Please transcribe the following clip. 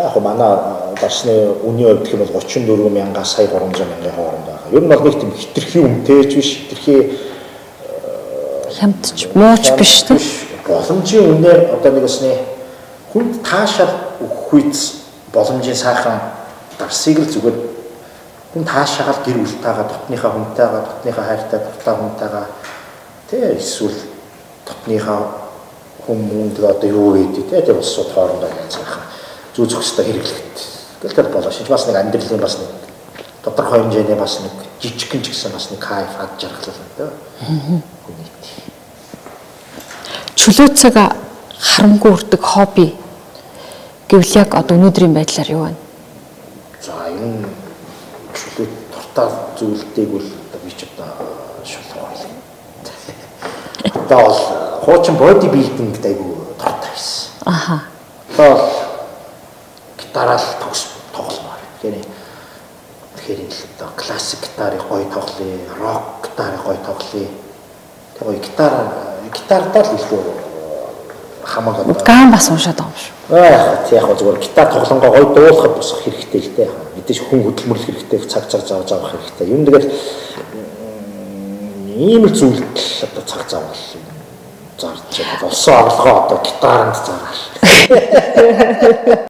Яг манай дарсны үнийн хувьд гэх юм бол 34 мянгаас сая 300 мянган хооронд байгаа. Ер нь бол нэг тийм хитрхи үнэтэйч биш, хитрхи хямдч мууч биш тийм. Боломжийн үнээр одоо нэг өсний хүнд таашаал өгөх үед боломжийн сайхан дарсыг л зүгээр хүн таашаагаал гэр бүлтэйгээ дотныхаа хүнтэйгээ дотныхаа хайртай дуртай хүнтэйгээ тэгээ эсвэл дотныхаа хүмүүнд одоо юу гэдэг тэгээ тэр улсууд хоорондоо янзаархан зүү зөхстэй хэрэглэхэд тэгэл болоо шинж бас нэг амьдралын бас нэг тодорхой хэмжээний бас нэг жижигхэн ч гэсэн бас нэг кайф ад жаргалтай даа. Хүнийт. Чөлөөцөг харамгүй үрдэг хобби гэвэл яг одоо өнөөдрийн байдлаар юу вэ? За энэ чөлөө дуртай зүйлтэйг бол би ч одоо шулгаа байлаа. Одоо бол хуучин боди билдинг айгу дуртай байсан. Аха. Одоо гитараар тогломоор. Тэгэхээр энэ л одоо классик гитарыг гоё тоглоё, рок гитарыг гоё тоглоё. Тэгээ гитартаа л илүү хамаагүй. Ган бас уншаад байгаа юм шүү. Яг зүгээр гитар тоглонгоо гоё дуулахад босох хэрэгтэй л дээ. Мэдээж хүн хөдөлмөрлөх хэрэгтэй, цаг заавах хэрэгтэй. Юм тэгэл ийм л зүйлд одоо цаг заавал зарж байгаа. Олсон орлогоо одоо гитаранд зараа.